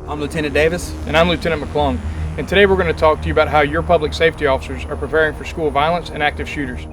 I'm Lieutenant Davis. And I'm Lieutenant McClung. And today we're going to talk to you about how your public safety officers are preparing for school violence and active shooters.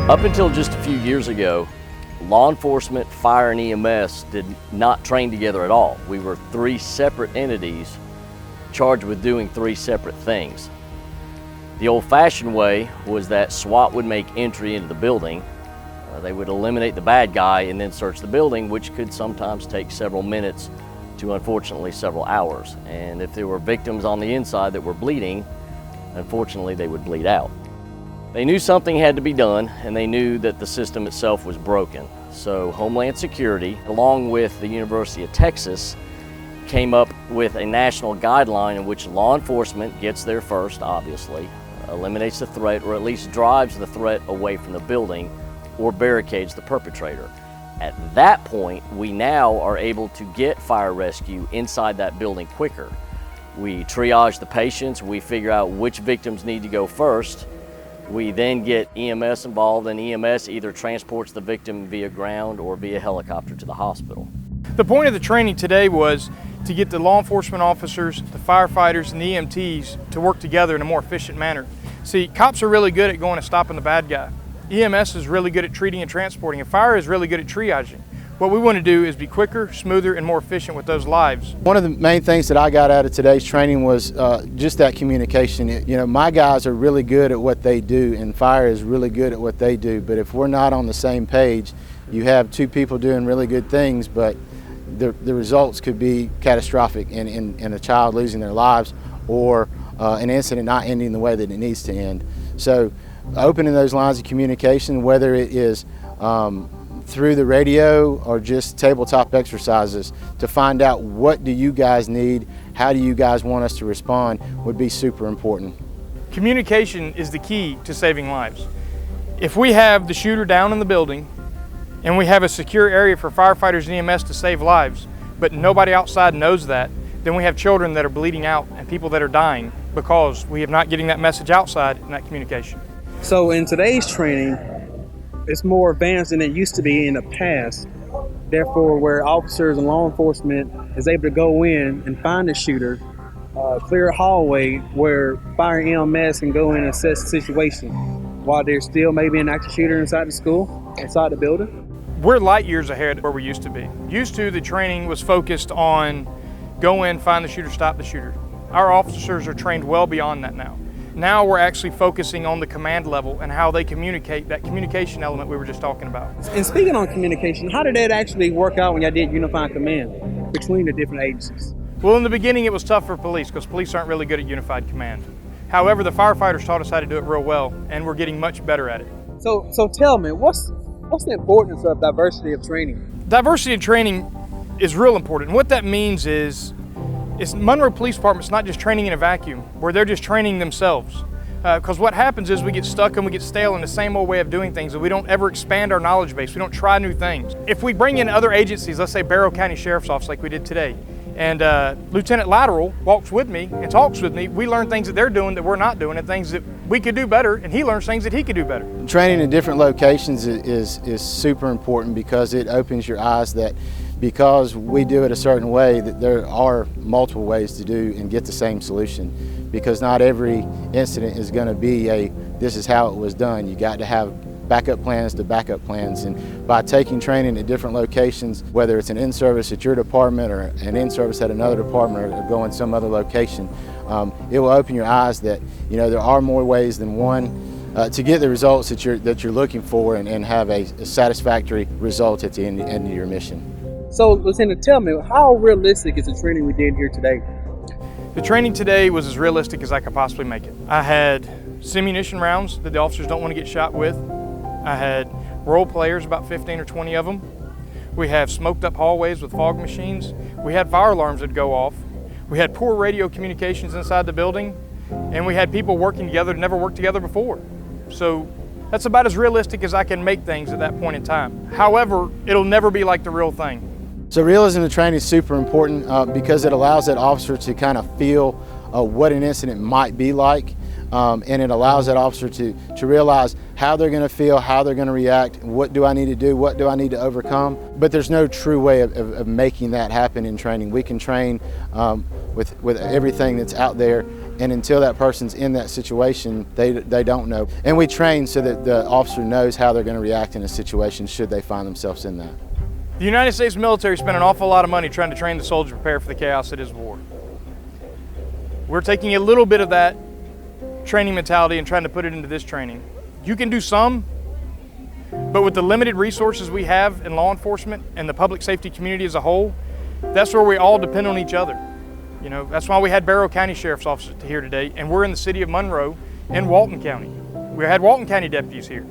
Up until just a few years ago, law enforcement, fire, and EMS did not train together at all. We were three separate entities charged with doing three separate things. The old-fashioned way was that SWAT would make entry into the building. They would eliminate the bad guy and then search the building, which could sometimes take several minutes to, unfortunately, several hours. And if there were victims on the inside that were bleeding, unfortunately, they would bleed out. They knew something had to be done, and they knew that the system itself was broken. So Homeland Security, along with the University of Texas, came up with a national guideline in which law enforcement gets there first, obviously, eliminates the threat, or at least drives the threat away from the building, or barricades the perpetrator. At that point, we now are able to get fire rescue inside that building quicker. We triage the patients, we figure out which victims need to go first. We then get EMS involved, and EMS either transports the victim via ground or via helicopter to the hospital. The point of the training today was to get the law enforcement officers, the firefighters, and the EMTs to work together in a more efficient manner. See, cops are really good at going and stopping the bad guy. EMS is really good at treating and transporting, and fire is really good at triaging. What we want to do is be quicker, smoother, and more efficient with those lives. One of the main things that I got out of today's training was just that communication. My guys are really good at what they do, and fire is really good at what they do. But if we're not on the same page, you have two people doing really good things, but the results could be catastrophic in a child losing their lives, or an incident not ending the way that it needs to end. So opening those lines of communication, whether it is through the radio or just tabletop exercises, to find out what do you guys need, how do you guys want us to respond, would be super important. Communication is the key to saving lives. If we have the shooter down in the building and we have a secure area for firefighters and EMS to save lives, but nobody outside knows that, then we have children that are bleeding out and people that are dying because we have not getting that message outside in that communication. So in today's training, it's more advanced than it used to be in the past. Therefore, where officers and law enforcement is able to go in and find the shooter, clear a hallway where fire and EMS can go in and assess the situation while there's still maybe an active shooter inside the school, inside the building. We're light years ahead of where we used to be. Used to, the training was focused on go in, find the shooter, stop the shooter. Our officers are trained well beyond that now. Now we're actually focusing on the command level and how they communicate, that communication element we were just talking about. And speaking on communication, how did that actually work out when y'all did unified command between the different agencies? Well, in the beginning it was tough for police because police aren't really good at unified command. However, the firefighters taught us how to do it real well, and we're getting much better at it. So tell me, what's the importance of diversity of training? Diversity of training is real important. And what that means is Monroe Police Department's not just training in a vacuum, where they're just training themselves. Because what happens is we get stuck and we get stale in the same old way of doing things, and we don't ever expand our knowledge base. We don't try new things. If we bring in other agencies, let's say Barrow County Sheriff's Office like we did today, And Lieutenant Lateral walks with me and talks with me. We learn things that they're doing that we're not doing, and things that we could do better, and he learns things that he could do better. Training in different locations is super important because it opens your eyes that because we do it a certain way, that there are multiple ways to do and get the same solution, because not every incident is going to be this is how it was done. You got to have backup plans to backup plans, and by taking training at different locations, whether it's an in-service at your department or an in-service at another department or going some other location, it will open your eyes that there are more ways than one to get the results that you're looking for and have a satisfactory result at the end of your mission. So, Lieutenant, tell me, how realistic is the training we did here today? The training today was as realistic as I could possibly make it. I had simunition rounds that the officers don't want to get shot with. I had role players, about 15 or 20 of them. We have smoked up hallways with fog machines. We had fire alarms that go off. We had poor radio communications inside the building, and we had people working together that never worked together before. So that's about as realistic as I can make things at that point in time. However, it'll never be like the real thing. So realism in training is super important because it allows that officer to kind of feel what an incident might be like, and it allows that officer to realize how they're going to feel, how they're going to react, what do I need to do, what do I need to overcome. But there's no true way of making that happen in training. We can train with everything that's out there, and until that person's in that situation, they don't know. And we train so that the officer knows how they're going to react in a situation should they find themselves in that. The United States military spent an awful lot of money trying to train the soldier to prepare for the chaos that is war. We're taking a little bit of that training mentality and trying to put it into this training. You can do some, but with the limited resources we have in law enforcement and the public safety community as a whole, that's where we all depend on each other. That's why we had Barrow County Sheriff's Office here today, and we're in the city of Monroe in Walton County. We had Walton County deputies here.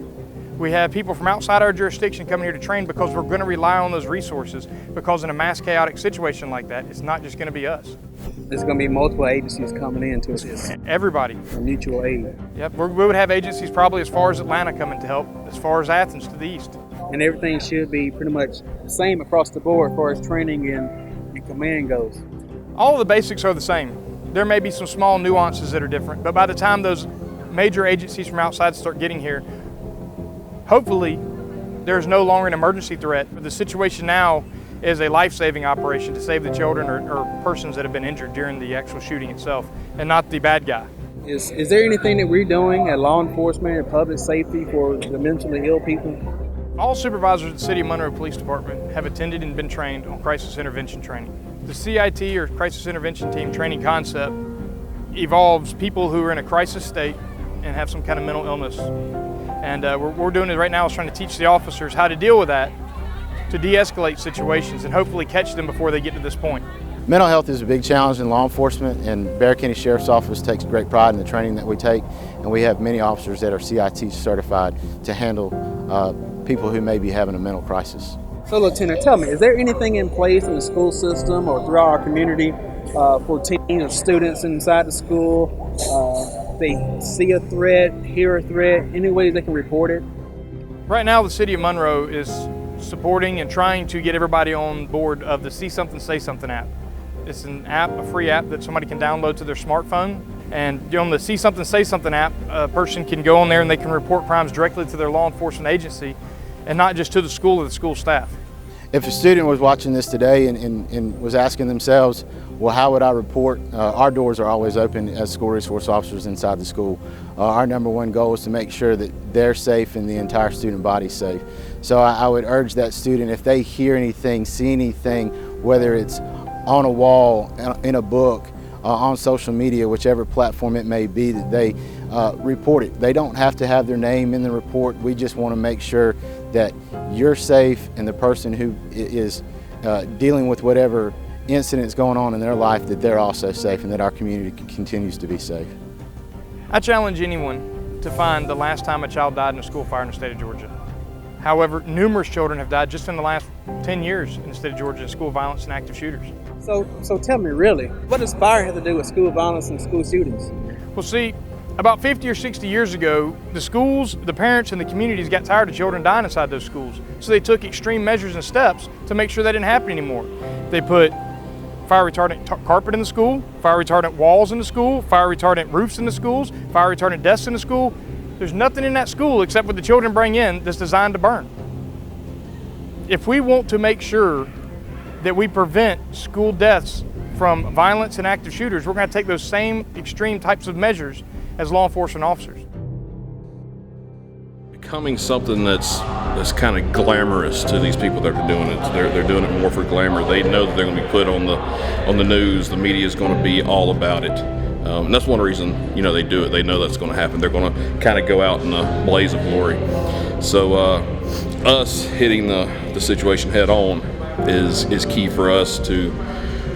We have people from outside our jurisdiction coming here to train because we're going to rely on those resources, because in a mass chaotic situation like that, it's not just going to be us. There's going to be multiple agencies coming in to assist. Everybody. For mutual aid. Yep, we would have agencies probably as far as Atlanta coming to help, as far as Athens to the east. And everything should be pretty much the same across the board as far as training and command goes. All of the basics are the same. There may be some small nuances that are different, but by the time those major agencies from outside start getting here, hopefully there's no longer an emergency threat. The situation now is a life-saving operation to save the children or persons that have been injured during the actual shooting itself, and not the bad guy. Is there anything that we're doing at law enforcement and public safety for the mentally ill people? All supervisors at the City of Monroe Police Department have attended and been trained on crisis intervention training. The CIT, or Crisis Intervention Team training concept, evolves people who are in a crisis state and have some kind of mental illness. And what we're doing right now is trying to teach the officers how to deal with that, to de-escalate situations and hopefully catch them before they get to this point. Mental health is a big challenge in law enforcement, and Barrow County Sheriff's Office takes great pride in the training that we take, and we have many officers that are CIT certified to handle people who may be having a mental crisis. So, Lieutenant, tell me, is there anything in place in the school system or throughout our community for teens or students inside the school? If they see a threat, hear a threat, any ways they can report it? Right now, the City of Monroe is supporting and trying to get everybody on board of the See Something, Say Something app. It's an app, a free app that somebody can download to their smartphone. And on the See Something, Say Something app, a person can go on there and they can report crimes directly to their law enforcement agency and not just to the school or the school staff. If a student was watching this today and was asking themselves, well, how would I report? Our doors are always open as school resource officers inside the school. Our number one goal is to make sure that they're safe and the entire student body is safe. So I would urge that student, if they hear anything, see anything, whether it's on a wall, in a book, on social media, whichever platform it may be, that they report it. They don't have to have their name in the report. We just want to make sure that you're safe and the person who is dealing with whatever incidents going on in their life, that they're also safe and that our community continues to be safe. I challenge anyone to find the last time a child died in a school fire in the state of Georgia. However, numerous children have died just in the last 10 years in the state of Georgia in school violence and active shooters. So tell me, really, what does fire have to do with school violence and school shootings? Well, see, about 50 or 60 years ago, the schools, the parents, and the communities got tired of children dying inside those schools. So they took extreme measures and steps to make sure that didn't happen anymore. They put fire retardant carpet in the school, fire retardant walls in the school, fire retardant roofs in the schools, fire retardant desks in the school. There's nothing in that school except what the children bring in that's designed to burn. If we want to make sure that we prevent school deaths from violence and active shooters, we're going to take those same extreme types of measures as law enforcement officers. Becoming something that's kind of glamorous to these people that are doing it. They're doing it more for glamour. They know that they're going to be put on the news. The media is going to be all about it. And that's one reason, they do it. They know that's going to happen. They're going to kind of go out in a blaze of glory. So us hitting the situation head on is key for us to,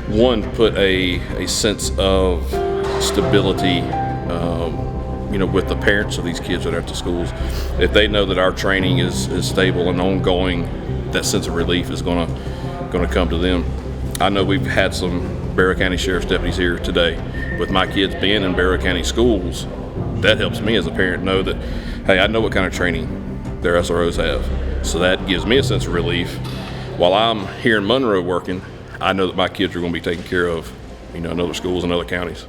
one, put a sense of stability with the parents of these kids that are at the schools. If they know that our training is stable and ongoing, that sense of relief is going to come to them. I know we've had some Barrow County Sheriff's deputies here today. With my kids being in Barrow County schools, that helps me as a parent know that, hey, I know what kind of training their SROs have. So that gives me a sense of relief. While I'm here in Monroe working, I know that my kids are going to be taken care of, in other schools and other counties.